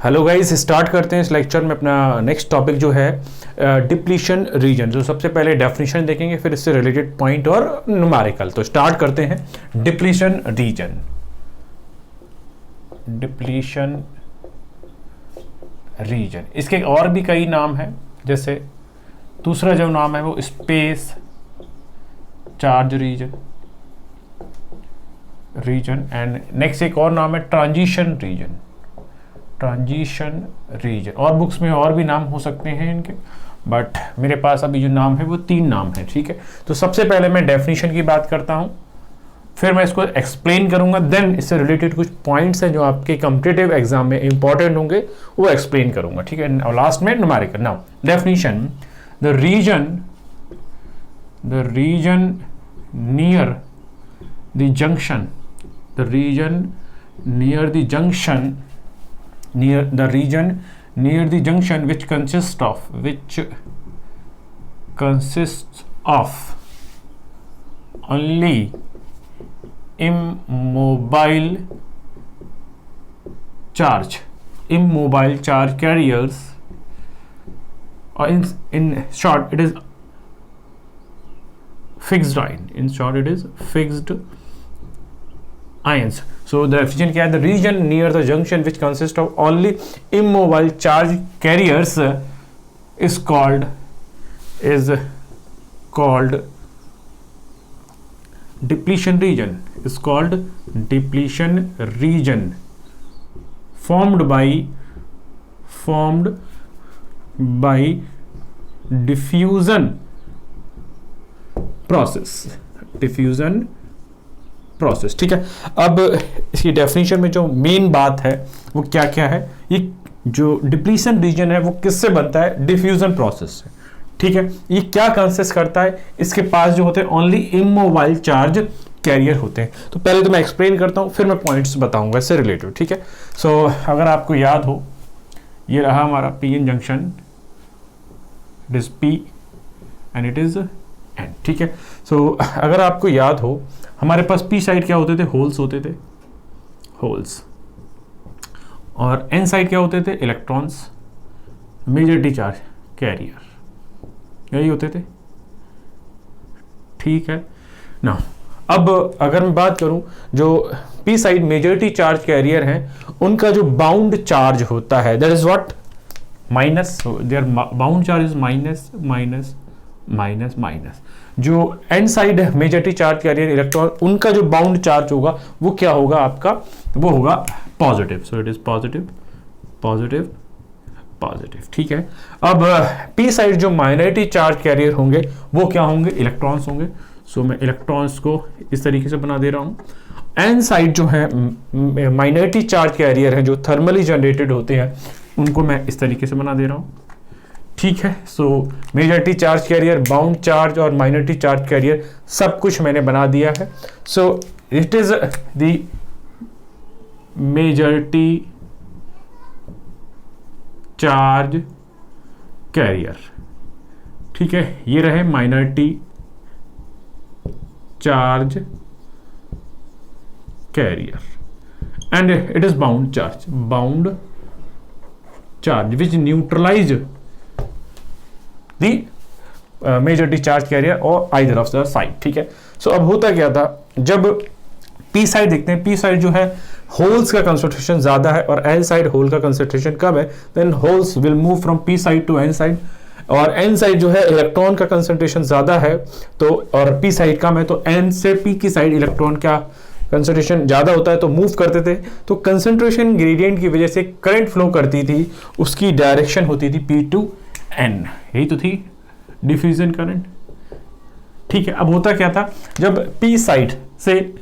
Hello guys, start करते हैं इस लेक्चर में अपना नेक्स्ट टॉपिक जो है डिप्लीशन रीजन। जो सबसे पहले डेफिनेशन देखेंगे, फिर इससे रिलेटेड पॉइंट और न्यूमेरिकल। तो स्टार्ट करते हैं डिप्लीशन रीजन। डिप्लीशन रीजन, इसके और भी कई नाम हैं, जैसे दूसरा जो नाम है वो space charge region and next एक और नाम है ट्रांजिशन रीजन। ट्रांजिशन रीजन और बुक्स में और भी नाम हो सकते हैं इनके, बट मेरे पास अभी जो नाम है वो 3 नाम है। ठीक है, तो सबसे पहले मैं डेफिनेशन की बात करता हूं, फिर मैं इसको एक्सप्लेन करूंगा, देन इससे रिलेटेड कुछ पॉइंट्स हैं जो आपके कॉम्पिटिटिव एग्जाम में इंपॉर्टेंट होंगे वो एक्सप्लेन करूंगा। ठीक है, और लास्ट में numerical. Now definition, the region near the junction, the region near the junction which consists of only immobile charge carriers, or in short it is fixed ion. In short it is fixed ions. So the definition क्या है? The region near the junction which consists of only immobile charge carriers is called depletion region. Is called depletion region, formed by diffusion process. ठीक है, अब इसकी definition में जो main बात है वो क्या क्या है? ये जो डिप्लीशन रीजन है वो किससे बनता है? डिफ्यूजन प्रोसेस से। ठीक है, ये क्या कंसिस्ट करता है? इसके पास जो होते हैं ओनली इमोबाइल चार्ज कैरियर होते हैं। तो पहले तो मैं एक्सप्लेन करता हूं, फिर मैं पॉइंट्स बताऊंगा इससे रिलेटेड। ठीक है, सो अगर आपको याद हो, ये रहा हमारा P N junction, it is P and it is N. ठीक है, सो अगर आपको याद हो, हमारे पास पी साइड क्या होते थे? होल्स होते थे, होल्स, और एन साइड क्या होते थे? इलेक्ट्रॉन्स, मेजॉरिटी चार्ज कैरियर, यही होते थे। ठीक है ना, अब अगर मैं बात करूं, जो P side majority charge carrier हैं, उनका जो बाउंड चार्ज होता है that is what? Minus. There bound charge is minus minus minus minus. जो एन साइड है मेजॉरिटी चार्ज कैरियर इलेक्ट्रॉन, उनका जो बाउंड चार्ज होगा वो क्या होगा आपका? वो होगा positive. So it is positive positive positive. ठीक है, अब पी साइड जो माइनॉरिटी चार्ज कैरियर होंगे वो क्या होंगे? इलेक्ट्रॉन्स होंगे। सो मैं इलेक्ट्रॉन्स को इस तरीके से बना दे रहा हूं। एन साइड जो है माइनॉरिटी चार्ज कैरियर है, जो थर्मली जनरेटेड होते हैं, उनको मैं इस तरीके से बना दे रहा हूं। ठीक है, so majority charge carrier, bound charge और माइनॉरिटी चार्ज कैरियर सब कुछ मैंने बना दिया है। So it is the majority charge carrier. ठीक है, ये रहे minority charge carrier and it is bound charge which neutralize the majority charge carrier और आइदर ऑफ द साइड। ठीक है, सो अब होता क्या था, जब पी साइड देखते हैं, पी साइड जो है होल्स का कंसंट्रेशन ज्यादा है और एन साइड होल का कंसंट्रेशन कम है, then holes will move from P side to N side. और एन साइड जो है इलेक्ट्रॉन का कंसंट्रेशन ज्यादा है तो, और पी साइड कम है, तो एन से पी की साइड इलेक्ट्रॉन का कंसंट्रेशन ज्यादा होता है तो मूव करते थे। तो कंसंट्रेशन ग्रेडियंट की वजह से करंट फ्लो करती थी, उसकी डायरेक्शन होती थी पी टू एन, यही तो थी डिफ्यूजन करंट। ठीक है, अब होता क्या था, जब पी साइड से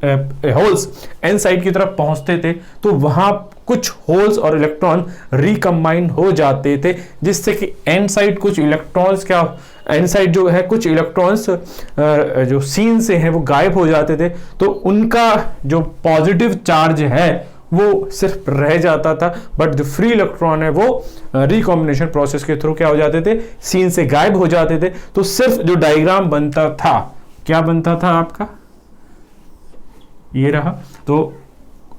होल्स एन साइड की तरफ पहुंचते थे तो वहां कुछ होल्स और इलेक्ट्रॉन रिकम्बाइन हो जाते थे, जिससे कि एन साइड कुछ इलेक्ट्रॉन्स क्या, एन साइड जो है कुछ इलेक्ट्रॉन्स जो सीन से हैं वो गायब हो जाते थे, तो उनका जो पॉजिटिव चार्ज है वो सिर्फ रह जाता था, बट जो फ्री इलेक्ट्रॉन है वो रिकॉम्बिनेशन प्रोसेस के थ्रू क्या हो जाते थे? सीन से गायब हो जाते थे। तो सिर्फ जो डायग्राम बनता था, क्या बनता था आपका? ये रहा। तो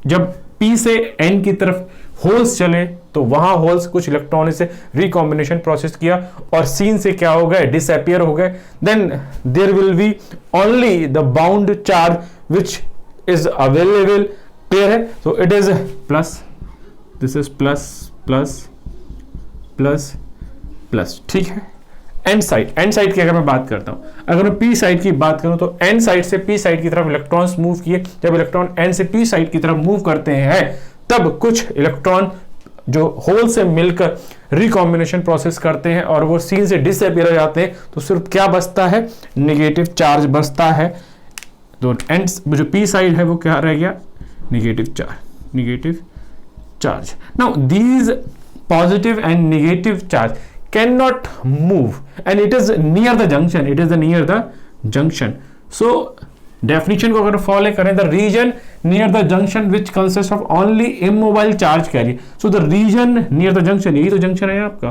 जब P से N की तरफ होल्स चले तो वहां होल्स कुछ इलेक्ट्रॉन से रिकॉम्बिनेशन प्रोसेस किया और सीन से क्या हो गए, डिसअपियर हो गए, then there will be only the bound charge which is available, clear है। तो it is plus, this is plus plus plus plus, ठीक है। एन साइड की अगर मैं बात करता हूं, अगर मैं पी साइड की बात करूं तो एन साइड से पी साइड की तरफ इलेक्ट्रॉन्स मूव किए। जब इलेक्ट्रॉन एन से पी साइड की तरफ मूव करते हैं तब कुछ इलेक्ट्रॉन जो होल से मिलकर रिकॉम्बिनेशन प्रोसेस करते हैं और वो सीन से डिसअपियर हो जाते हैं, तो सिर्फ क्या बचता है, नेगेटिव चार्ज बचता है। तो एंड जो पी साइड है वो क्या रह गया, negative charge. Now these positive and negative charge can not move and it is near the junction, so definition को अगर फॉलो करें, the region near the junction which consist of only immobile charge carrier. So the region near the junction, यही तो junction है आपका,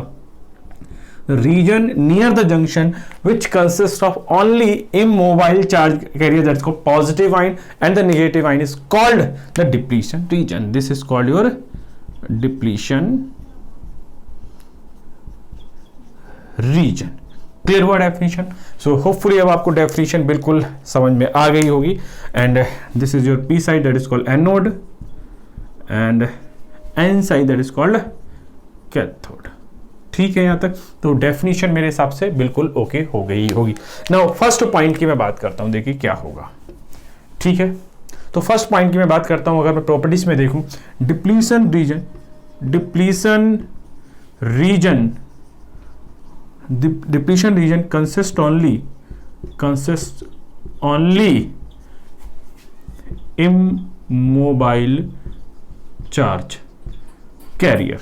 region near the junction which consist of only immobile charge carrier, that's called positive ion, and the negative ion is called the depletion region. This is called your depletion region. Clear हुआ definition. So hopefully अब आपको definition बिल्कुल समझ में आ गई होगी। And this is your P side, that is called anode, and N side that is called cathode. ठीक है, यहां तक तो डेफिनेशन मेरे हिसाब से बिल्कुल ओके हो गई होगी। नाउ फर्स्ट पॉइंट की मैं बात करता हूं, देखिए क्या होगा। ठीक है, तो फर्स्ट पॉइंट की मैं बात करता हूं, अगर मैं प्रॉपर्टीज में देखूं, depletion region depletion region consists only immobile charge carrier.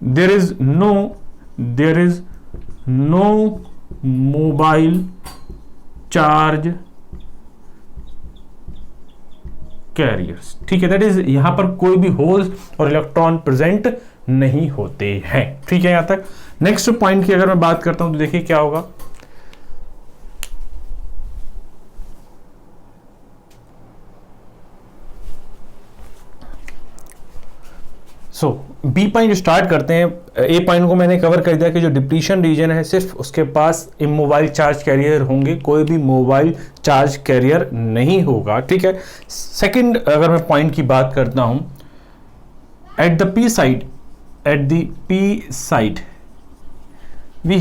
There is no mobile charge carriers. ठीक है, दैट इज यहां पर कोई भी होल्स और इलेक्ट्रॉन प्रेजेंट नहीं होते हैं। ठीक है, यहां तक। नेक्स्ट पॉइंट की अगर मैं बात करता हूं तो देखिए क्या होगा। सो बी पॉइंट स्टार्ट करते हैं। ए पॉइंट को मैंने कवर कर दिया कि जो डिप्लीशन रीजन है सिर्फ उसके पास इमोबाइल चार्ज कैरियर होंगे, कोई भी मोबाइल चार्ज कैरियर नहीं होगा। ठीक है, सेकंड अगर मैं पॉइंट की बात करता हूं, at the P side we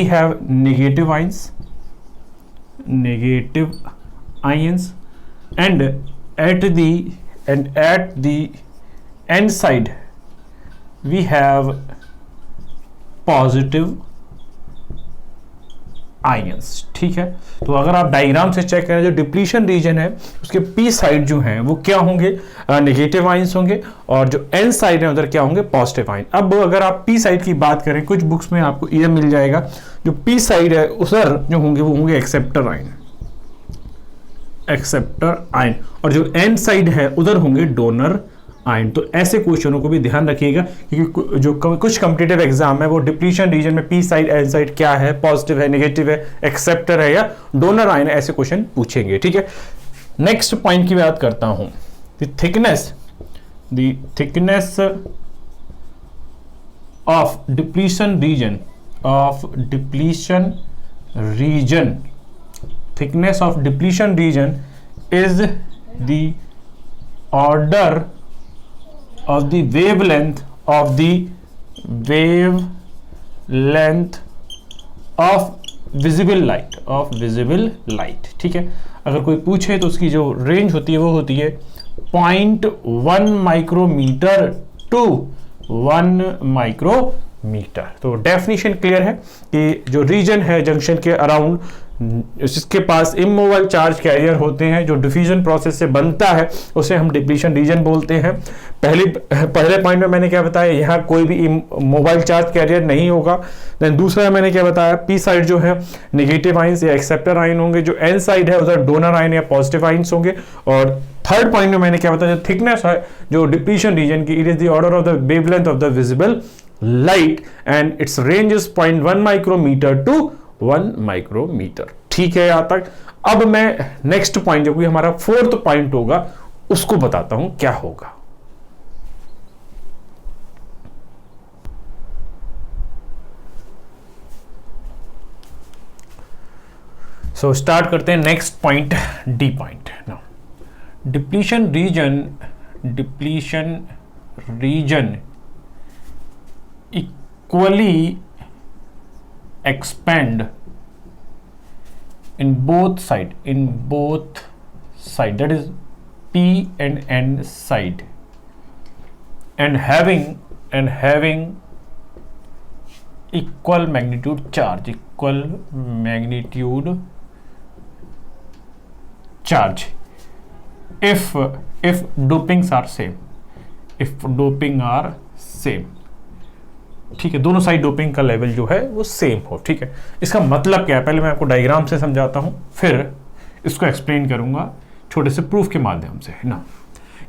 have negative ions and at the end side we have positive ions. ठीक है, तो अगर आप डायग्राम से चेक करें, जो डिप्लीशन रीजन है उसके पी साइड जो है वो क्या होंगे, नेगेटिव आयंस होंगे, और जो एन साइड है उधर क्या होंगे, पॉजिटिव आयन। अब अगर आप पी साइड की बात करें, कुछ बुक्स में आपको ये मिल जाएगा, जो पी साइड है उधर जो होंगे वो होंगे एक्सेप्टर आयन, और जो एन साइड है उधर होंगे डोनर आयन। तो ऐसे क्वेश्चनों को भी ध्यान रखिएगा, क्योंकि जो कुछ कॉम्पिटिटिव एग्जाम है वो डिप्लीशन रीजन में पी साइड एन साइड क्या है, पॉजिटिव है, नेगेटिव है, एक्सेप्टर है या डोनर आयन है, ऐसे क्वेश्चन पूछेंगे। ठीक है, नेक्स्ट पॉइंट की बात करता हूं, the thickness of depletion region is the order of the wavelength of visible light। ठीक है, अगर कोई पूछे तो उसकी जो रेंज होती है वो होती है 0.1 माइक्रोमीटर टू 1 माइक्रोमीटर। तो डेफिनेशन क्लियर है कि जो रीजन है जंक्शन के अराउंड जिसके पास इमोबाइल चार्ज कैरियर होते हैं, जो डिफ्यूजन प्रोसेस से बनता है उसे हम डिप्लीशन रीजन बोलते हैं। पहले पॉइंट में मैंने क्या बताया, यहाँ कोई भी मोबाइल चार्ज कैरियर नहीं होगा। देन दूसरा मैंने क्या बताया, पी साइड जो है नेगेटिव आयंस या एक्सेप्टर आयन होंगे, जो एन साइड है उधर डोनर आयन या पॉजिटिव आयंस होंगे। और थर्ड पॉइंट में मैंने क्या बताया, जो थिकनेस है जो डिप्लीशन रीजन की, it is the order of the wavelength of the visible light and its range is 0.1 micrometer to 1 micrometer. ठीक है यहां तक। अब मैं नेक्स्ट पॉइंट जो कि हमारा 4th पॉइंट होगा उसको बताता हूं क्या होगा। सो स्टार्ट करते हैं next point, D point. Now depletion region equally expand in both side, that is P and N side, and having equal magnitude charge, if dopings are same, ठीक है, दोनों साइड डोपिंग का लेवल जो है वो same हो। ठीक है, इसका मतलब क्या है, पहले मैं आपको डायग्राम से समझाता हूं, फिर इसको एक्सप्लेन करूंगा छोटे से प्रूफ के माध्यम से ना।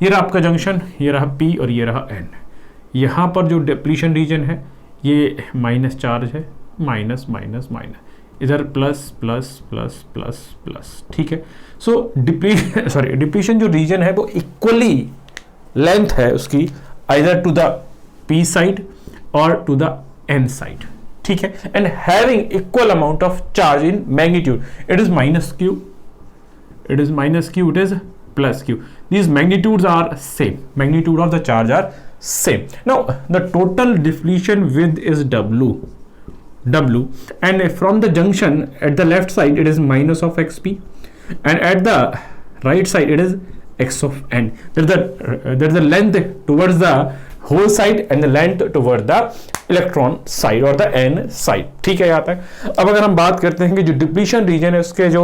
ये रहा आपका जंक्शन, ये रहा P और ये रहा N। यहां पर जो डिप्लीशन रीजन है ये माइनस चार्ज है, माइनस माइनस माइनस, इधर plus plus plus plus plus. ठीक है, सो डिप्लीशन जो रीजन है वो इक्वली लेंथ है उसकी, either to the P side or to the N side, ठीक है, and having equal amount of charge in magnitude, it is minus q, it is plus q, these magnitudes are same, magnitude of the charge are same. Now the total depletion width is w, and from the junction at the left side it is minus of xp, and at the right side it is x of n. There's the length towards the whole side and the length toward the electron side or the n side। ठीक है यहाँ तक। अब अगर हम बात करते हैं कि जो डिप्लीशन रीजन है उसके जो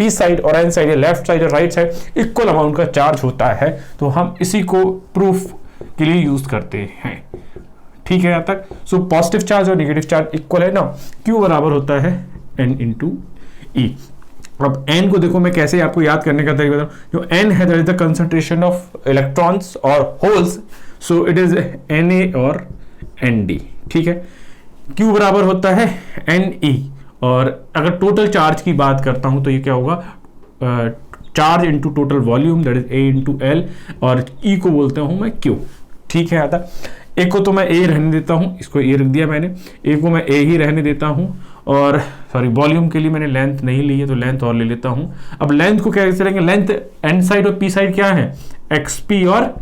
p साइड और n साइड, लेफ्ट साइड और राइट साइड इक्वल अमाउंट का चार्ज होता है, तो हम इसी को प्रूफ के लिए यूज करते हैं। ठीक है यहाँ तक। सो पॉजिटिव चार्ज और नेगेटिव चार्ज इक्वल है ना, q बराबर होता है n इंटू ई। अब n को देखो मैं कैसे आपको याद करने का तरीका बताऊं। जो n है that is the concentration of electrons और holes, so it is Na और Nd। ठीक है, Q बराबर होता है Ne, और अगर टोटल चार्ज की बात करता हूं तो ये क्या होगा, charge into total volume, that is A into L, और E को बोलता हूं मैं Q। ठीक है आता। एक को तो मैं A रहने देता हूं, इसको A रख दिया मैंने, एक को मैं A ही रहने देता हूं, और सॉरी वॉल्यूम के लिए मैंने लेंथ नहीं ली है तो लेंथ और ले लेता हूं। अब लेंथ को कैसे लेंगे, लेंथ N साइड और P साइड क्या है, XP और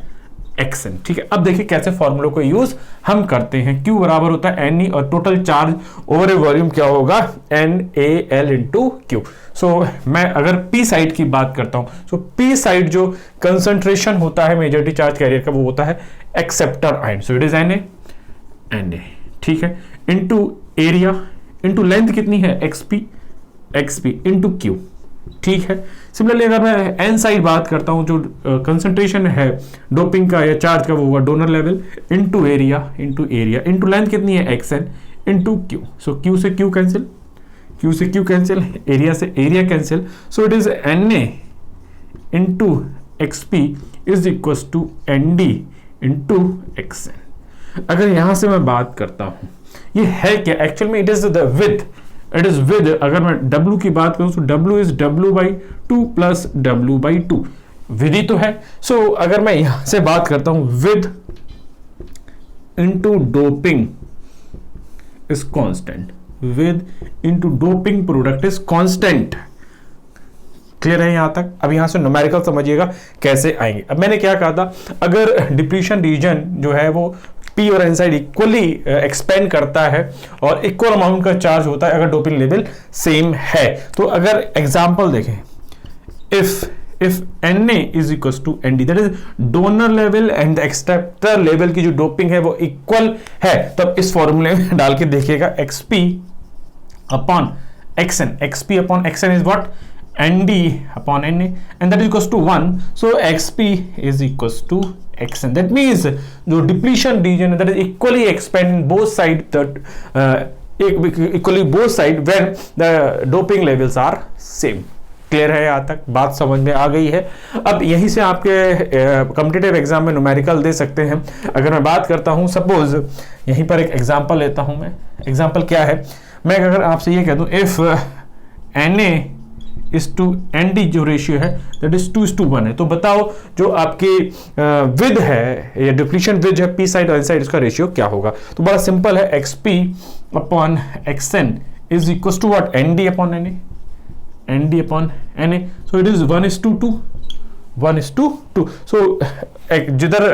XN। ठीक है, अब देखिए कैसे फॉर्मूलों को यूज हम करते हैं। Q बराबर होता है Ne और टोटल चार्ज ओवर ए वॉल्यूम क्या होगा, NaL इंटू Q। सो मैं अगर P साइड की बात करता हूं, सो P साइड जो कंसंट्रेशन होता है मेजॉरिटी चार्ज कैरियर का वो होता है acceptor ion, so it is Na। ठीक है, इंटू एरिया इंटू लेंथ कितनी है, XP इंटू Q। ठीक है, सिमिलरली अगर मैं एन साइड बात करता हूं, जो कंसंट्रेशन है डोपिंग का या चार्ज का वो होगा donor level into area into length कितनी है, XN into Q। So Q से Q कैंसिल, एरिया से area cancel, so it is Na into XP is equal to ND into XN। अगर यहां से मैं बात करता हूं, ये है क्या एक्चुअल में, it is the width, it is with. अगर मैं W की बात करूं तो W is W/2 plus W/2, विधि तो है। सो अगर मैं यहां से बात करता हूं, with into doping is constant, with into doping product is constant. Clear है यहां तक। अब यहां से न्यूमेरिकल समझिएगा कैसे आएंगे। अब मैंने क्या कहा था, अगर डिप्लीशन रीजन जो है वो P और N साइड इक्वली एक्सपेंड करता है और इक्वल अमाउंट का चार्ज होता है अगर डोपिंग लेवल सेम है, तो अगर एग्जांपल देखें, if Na is equal to Nd, that is donor level and acceptor level की जो डोपिंग है वो इक्वल है, तब इस फॉर्मूले में डाल के देखिएगा XP upon XN is what, Nd upon Na, and that is equals to 1, so XP is equals to XN। that means जो depletion region that is equally expand both side, equally both side when the doping levels are same। Clear है यहाँ तक, बात समझ में आ गई है। अब यहीं से आपके कॉम्पिटिटिव एग्जाम में न्यूमेरिकल दे सकते हैं। अगर मैं बात करता हूँ, सपोज यहीं पर एक एग्जांपल लेता हूँ मैं। एग्जांपल क्या है, मैं अगर आपसे ये कह दूं if Na is to ND जो रेशियो है दैट इज 2:1 है, तो बताओ जो आपकी विद है या डिप्लीशन विद है पी साइड और एन साइड, इसका रेशियो क्या होगा? तो बड़ा सिंपल है, XP upon XN is equal to what? ND upon NA, ND upon NA, so it is 1:2, 1:2। So जिधर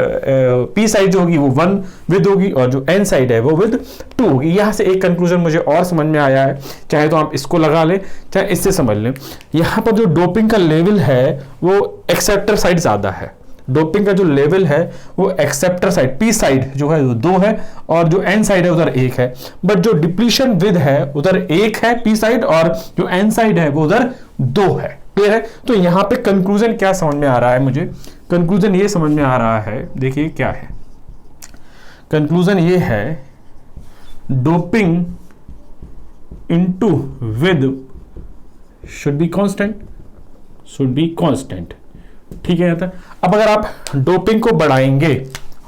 P साइड जो होगी वो 1 विद होगी और जो N साइड है वो विद 2 होगी। यहां से एक कंक्लूजन मुझे और समझ में आया है, चाहे तो आप इसको लगा लें चाहे इससे समझ लें। यहां पर जो डोपिंग का लेवल है वो एक्सेप्टर साइड ज्यादा है, डोपिंग का जो लेवल है वो एक्सेप्टर साइड P साइड जो है वो 2 है और जो N साइड है उधर 1 है, बट जो डिप्लीशन विद है उधर 1 है P साइड और जो N साइड है वो उधर 2 है। क्लियर है? तो यहां पे कंक्लूजन क्या समझ में आ रहा है मुझे? कंक्लूजन ये समझ में आ रहा है, देखिए क्या है कंक्लूजन, ये है doping into with should be constant, should be constant. ठीक है? अब अगर आप डोपिंग को बढ़ाएंगे,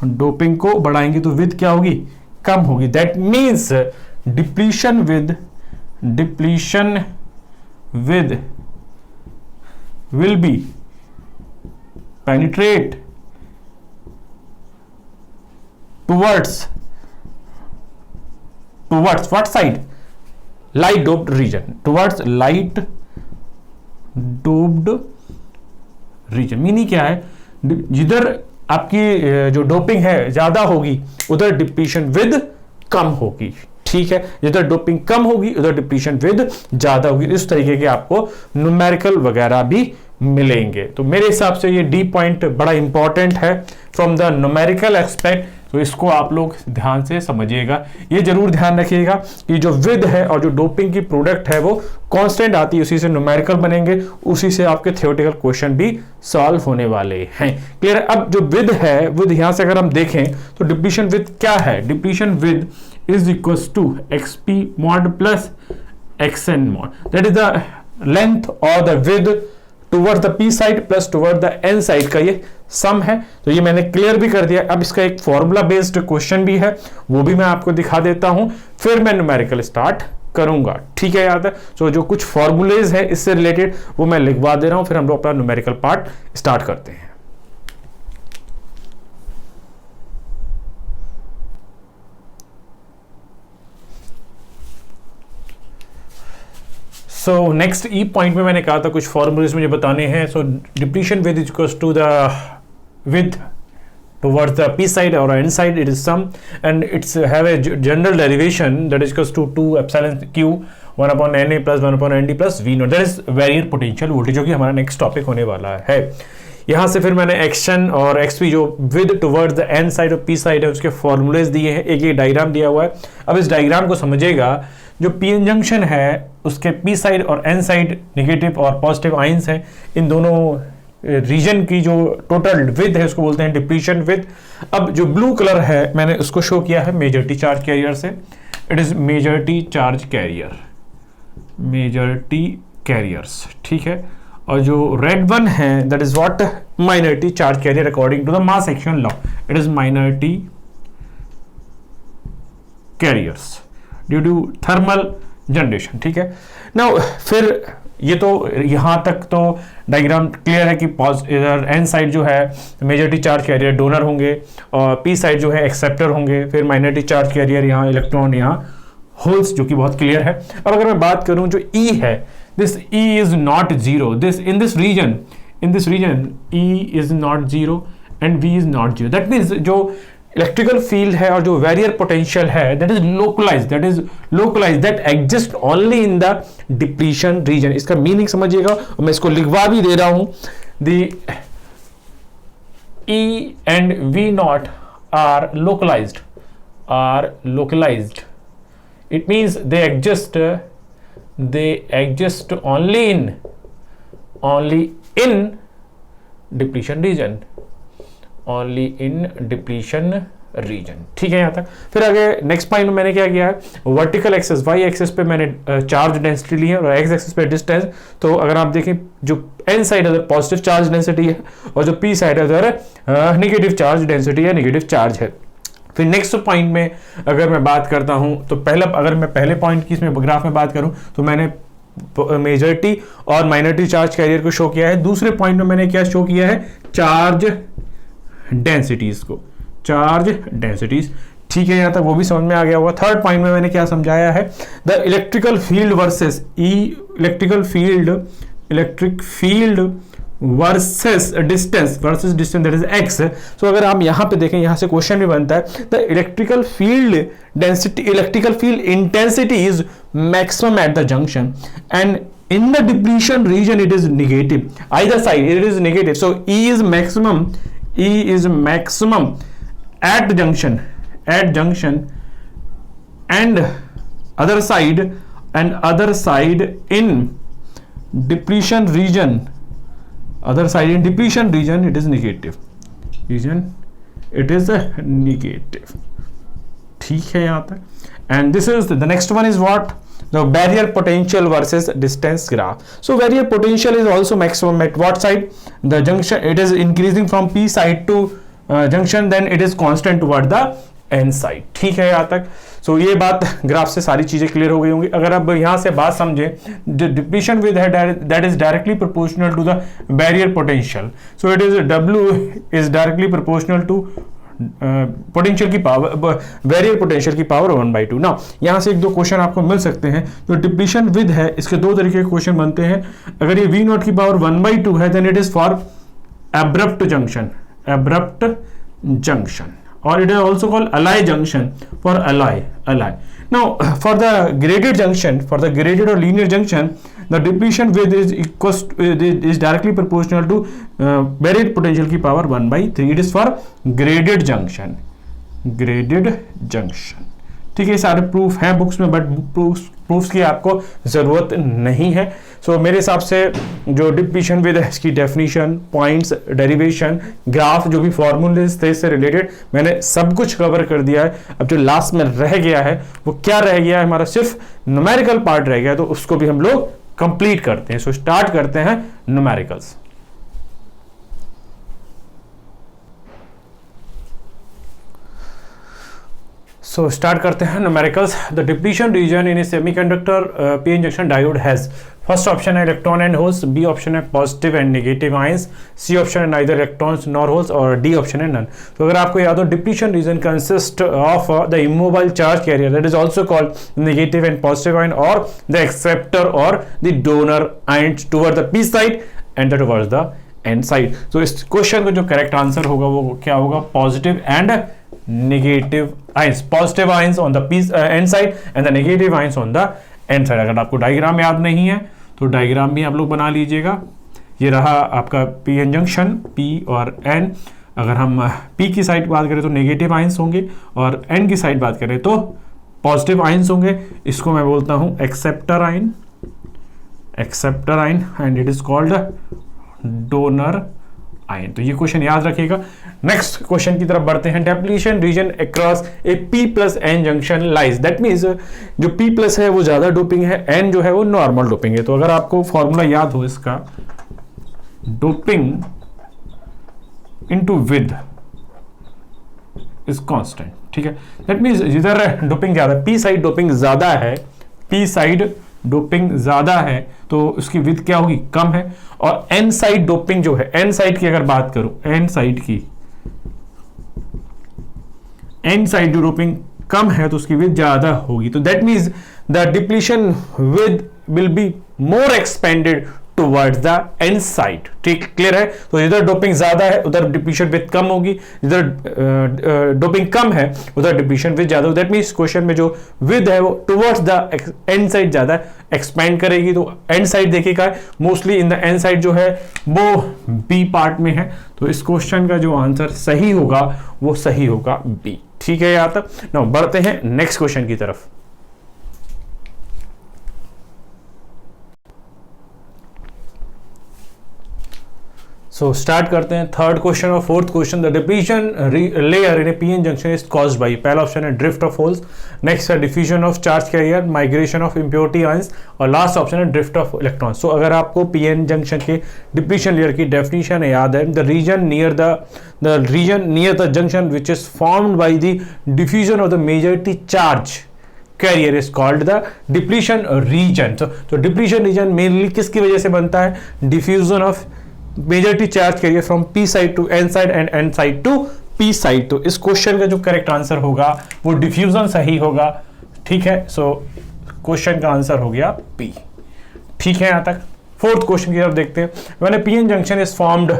डोपिंग को बढ़ाएंगे तो विद क्या होगी? कम होगी। That means depletion with will be penetrate towards what side? Light doped region, towards light doped region। Meaning क्या है? जिधर आपकी जो डोपिंग है ज्यादा होगी उधर डिप्लीशन विद कम होगी। ठीक है? जिधर डोपिंग कम होगी उधर डिप्लीशन विद ज्यादा होगी। इस तरीके के आपको न्यूमेरिकल वगैरह भी मिलेंगे। तो मेरे हिसाब से ये डी पॉइंट बड़ा इंपॉर्टेंट है फ्रॉम द न्यूमेरिकल एस्पेक्ट, तो इसको आप लोग ध्यान से समझिएगा। ये जरूर ध्यान रखिएगा कि जो विद है और जो डोपिंग की प्रोडक्ट है वो कांस्टेंट आती है, उसी से न्यूमेरिकल बनेंगे, उसी से आपके थियोरेटिकल क्वेश्चन भी सॉल्व होने वाले हैं। क्लियर है? अब जो विद है, विद यहां से अगर हम देखें तो डिप्लीशन विद क्या है? Depletion with is equals to XP mod plus XN mod, that is the length or the width towards the P side plus towards the N side का ये सम है। तो ये मैंने क्लियर भी कर दिया। अब इसका एक फॉर्मूला बेस्ड क्वेश्चन भी है, वो भी मैं आपको दिखा देता हूं, फिर मैं न्यूमेरिकल स्टार्ट करूंगा। ठीक है? याद है? तो जो कुछ फॉर्मूलेज है इससे रिलेटेड वो मैं लिखवा दे रहा हूं, फिर हम लोग अपना न्यूमेरिकल पार्ट स्टार्ट करते हैं। सो नेक्स्ट ई पॉइंट में मैंने कहा था कुछ फॉर्मूलेज मुझे बताने हैं। So depletion width is equals to the width towards the P side or N side, it is sum and it's have a general derivation that is equals to 2 epsilon q 1 upon Na plus 1 upon Nd plus V naught, that is variant potential voltage, जो कि हमारा next topic होने वाला है। यहाँ से फिर मैंने एक्शन और XP जो with towards the N side और P साइड है उसके फॉर्मूलेज दिए हैं, एक एक डायग्राम दिया हुआ है। अब इस डायग्राम को समझिएगा, जो PN जंक्शन है उसके P साइड और N साइड नेगेटिव और पॉजिटिव आयंस हैं, इन दोनों रीजन की जो टोटल विद है उसको बोलते हैं डिप्लीशन विद। अब जो ब्लू कलर है मैंने उसको शो किया है मेजॉरिटी चार्ज कैरियर से, it is majority charge carrier, majority carriers. ठीक है? और जो रेड वन है that is what? Minority charge carrier according to the mass action law, it is minority carriers due to thermal generation. ठीक है? Now फिर ये तो यहां तक तो डायग्राम क्लियर है कि इधर एन साइड जो है मेजॉरिटी चार्ज कैरियर डोनर होंगे और पी साइड जो है एक्सेप्टर होंगे, फिर माइनॉरिटी चार्ज कैरियर यहाँ इलेक्ट्रॉन यहाँ होल्स, जो कि बहुत क्लियर है। अब अगर मैं बात करूं जो ई है, this E is not zero, this in this region E is not zero and V is not zero. That means जो इलेक्ट्रिकल फील्ड है और जो वेरियर पोटेंशियल है that is localize that exist only in the depletion region. इसका meaning समझिएगा और मैं इसको लिखवा भी दे रहा हूं। The E and V naught are localized, it means they exist only in depletion region, ठीक है यहाँ तक। फिर आगे नेक्स्ट पॉइंट में मैंने क्या किया है, वर्टिकल एक्सेस वाई एक्सेस पे मैंने चार्ज डेंसिटी ली है और एक्स एक्सेस पे डिस्टेंस। तो अगर आप देखें जो एन साइड है पॉजिटिव चार्ज डेंसिटी है और जो पी साइड है नेगेटिव चार्ज डेंसिटी है, नेगेटिव चार्ज है। फिर नेक्स्ट पॉइंट में अगर मैं बात करता हूं तो अगर मैं पहले पॉइंट की इसमें ग्राफ में बात करूं तो मैंने मेजॉरिटी और माइनॉरिटी चार्ज कैरियर को शो किया है। दूसरे पॉइंट में मैंने क्या शो किया है, चार्ज डेंसिटीज को, चार्ज डेंसिटीज। ठीक है, यहां तक वो भी समझ में आ गया होगा। थर्ड पॉइंट में मैंने क्या समझाया है, the electrical field versus electric field versus distance that is x. So अगर हम यहां पे देखें, यहां से क्वेश्चन भी बनता है, the electrical field intensity is maximum at the junction and in the depletion region it is negative, either side it is negative, so E is maximum at junction and other side in depletion region it is negative, ठीक है यहां तक। and this is the next one is what, the barrier potential versus distance graph. So barrier potential is also maximum at what side, the junction, it is increasing from P side to junction, then it is constant toward the N side। ठीक है यहाँ तक। so ये बात graph से सारी चीजें clear हो गई होंगी। अगर अब यहाँ से बात समझे, the depletion width that is directly proportional to the barrier potential, so it is W is directly proportional to potential की पावर, बैरियर पोटेंशियल की पावर 1/2। ना यहां से एक दो क्वेश्चन आपको मिल सकते हैं। जो डिप्लीशन विद है, इसके दो तरीके के क्वेश्चन बनते हैं। अगर ये V0 की पावर 1/2 है, then it is for abrupt junction, or it is also called alloy junction, for alloy। Now for the graded junction, for the graded or linear junction, the depletion width is directly proportional to barrier potential की power 1/3। it is for graded junction। ठीक है, सारे proof हैं books में, but proofs की आपको जरूरत नहीं है। सो मेरे हिसाब से जो डिप्लीशन विद है, इसकी डेफिनेशन, पॉइंट्स, डेरिवेशन, ग्राफ, जो भी फॉर्मूले थे इससे रिलेटेड, मैंने सब कुछ कवर कर दिया है। अब जो लास्ट में रह गया है वो क्या रह गया है, हमारा सिर्फ न्यूमेरिकल पार्ट रह गया है, तो उसको भी हम लोग कंप्लीट करते हैं। सो स्टार्ट करते हैं न्यूमेरिकल्स। So start करते हैं numericals। The depletion region in a semiconductor p-n junction diode has, first option है electron and holes, B option है positive and negative ions, C option है neither electrons nor holes, और D option है none। तो अगर आपको याद हो, depletion region consists of the immobile charge carrier that is also called negative and positive ion, or the acceptor or the donor ions toward the p side and towards the n side। तो इस question का जो correct answer होगा वो क्या होगा, positive and negative ions, positive ions on the n side and the negative ions on the n side। अगर आपको डायग्राम याद नहीं है तो डायग्राम भी आप लोग बना लीजिएगा। ये रहा आपका pn जंक्शन, P और N। अगर हम P की साइड बात करें तो नेगेटिव आयंस होंगे, और N की साइड बात करें तो पॉजिटिव आयंस होंगे। इसको मैं बोलता हूं acceptor ion, and it is called donor ion. तो ये क्वेश्चन याद रखिएगा। नेक्स्ट क्वेश्चन की तरफ बढ़ते हैं। Depletion region across A P+N junction lies, that means जो P+ है वो ज्यादा डोपिंग है, N जो है वो नॉर्मल डोपिंग है। तो अगर आपको फॉर्मूला याद हो इसका, doping into with is constant. ठीक है, दैट मीन्स जिधर डोपिंग ज्यादा, P साइड डोपिंग ज्यादा है, P साइड डोपिंग ज्यादा है तो उसकी विद क्या होगी, कम है। और N साइड डोपिंग जो है, N साइड की अगर बात करूं, N साइड जो डोपिंग कम है तो उसकी विद ज्यादा होगी। तो that means the depletion with will be more expanded towards the N side. ठीक, क्लियर है। तो इधर डोपिंग ज्यादा है उधर डिप्लीशन विद कम होगी, इधर डोपिंग कम है उधर डिप्लीशन विद ज्यादा। दैट मीन्स क्वेश्चन में जो विद है वो टुवर्ड्स द N साइड ज्यादा एक्सपेंड करेगी। तो N साइड देखिएगा, mostly in the N side जो है वो B पार्ट में है। तो इस क्वेश्चन का जो आंसर सही होगा वो सही होगा B। ठीक है यहाँ तक। नाउ बढ़ते हैं नेक्स्ट क्वेश्चन की तरफ। सो स्टार्ट करते हैं थर्ड क्वेश्चन और fourth question. The depletion layer in a PN junction is caused by, पहला ऑप्शन है ड्रिफ्ट ऑफ होल्स, नेक्स्ट है diffusion of charge carrier, migration of impurity ions, और लास्ट ऑप्शन है ड्रिफ्ट ऑफ इलेक्ट्रॉन्स। सो अगर आपको PN junction के depletion layer की definition याद है, the region near the junction which is formed by the diffusion of the majority charge carrier is called the depletion region. So depletion region mainly किसकी वजह से बनता है? diffusion of majority charge carrier from p side to n side and n side to p side. तो इस question का जो correct answer होगा वो डिफ्यूजन सही होगा, ठीक है। सो क्वेश्चन का आंसर हो गया p, ठीक है। यहां तक फोर्थ क्वेश्चन की तरफ देखते हैं। When A PN junction is formed,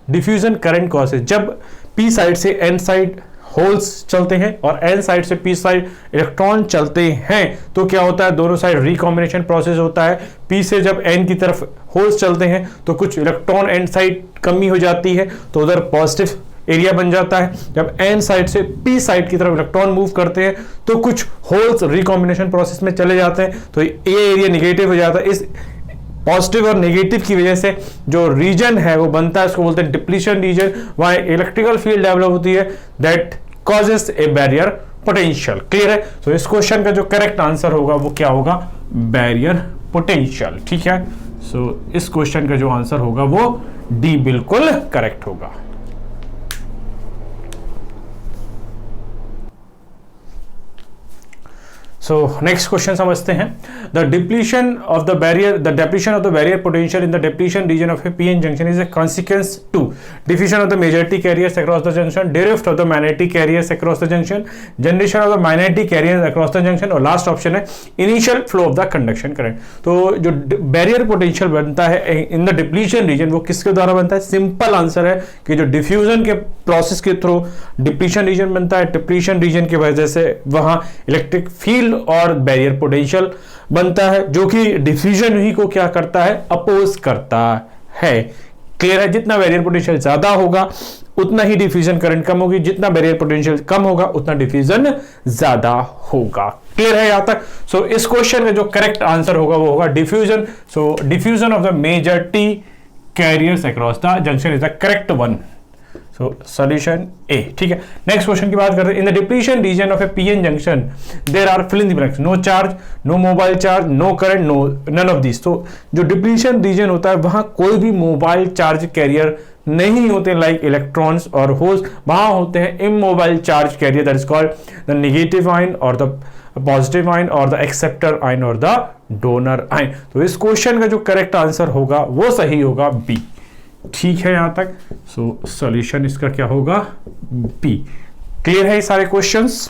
diffusion current causes, जब p साइड से n साइड होल्स चलते हैं और n साइड से p साइड इलेक्ट्रॉन चलते हैं तो क्या होता है? दोनों साइड रिकॉम्बिनेशन प्रोसेस होता है। p से जब n की तरफ होल्स चलते हैं तो कुछ इलेक्ट्रॉन n साइड कमी हो जाती है तो उधर पॉजिटिव एरिया बन जाता है। जब n साइड से p साइड की तरफ इलेक्ट्रॉन मूव करते हैं तो कुछ होल्स रिकॉम्बिनेशन प्रोसेस में चले जाते हैं तो ये एरिया निगेटिव हो जाता है। इस पॉजिटिव और नेगेटिव की वजह से जो रीजन है वो बनता है, उसको बोलते हैं डिप्लीशन रीजन। वहां इलेक्ट्रिकल फील्ड डेवलप होती है that causes A barrier potential. Clear है? तो इस क्वेश्चन का जो करेक्ट आंसर होगा वो क्या होगा? बैरियर पोटेंशियल, ठीक है। सो इस क्वेश्चन का जो आंसर होगा वो डी बिल्कुल करेक्ट होगा। So next question समझते हैं। The depletion of the barrier potential in the depletion region of a PN junction is a consequence to diffusion of the majority carriers across the junction, drift of the magnetic carriers across the junction, generation of the magnetic carriers across the junction, और last option है initial flow of the conduction current। तो जो barrier potential बनता है in the depletion region वो किसके द्वारा बनता है? सिंपल आंसर है कि जो डिफ्यूजन के प्रोसेस के थ्रू डिप्लीशन रीजन बनता है। डिप्लीशन रीजन की वजह से वहां इलेक्ट्रिक फील्ड और बैरियर पोटेंशियल बनता है जो कि डिफ्यूजन ही को क्या करता है? अपोज करता है। क्लियर है? जितना बैरियर पोटेंशियल ज्यादा होगा उतना ही डिफ्यूजन करंट कम होगी, जितना बैरियर पोटेंशियल कम होगा उतना डिफ्यूजन ज्यादा होगा। क्लियर है यहां तक? सो इस क्वेश्चन का जो करेक्ट आंसर होगा वो होगा diffusion. So diffusion of the majority carriers across the junction is the correct one. So solution A, ठीक है। नेक्स्ट क्वेश्चन की बात करते हैं। In the depletion region of a PN junction there are fill in the blanks, no charge, no mobile charge, no current, no none of this. तो जो depletion reason होता है वहां कोई भी मोबाइल चार्ज कैरियर नहीं होते लाइक इलेक्ट्रॉन्स और होल्स, वहां होते हैं immobile charge career that is called the negative ion और द पॉजिटिव आयन और द एक्सेप्टर आयन और द डोनर आयन। तो इस क्वेश्चन का जो करेक्ट आंसर होगा वो सही होगा बी, ठीक है यहां तक। सो सॉल्यूशन इसका क्या होगा? बी। क्लियर है ये सारे क्वेश्चंस?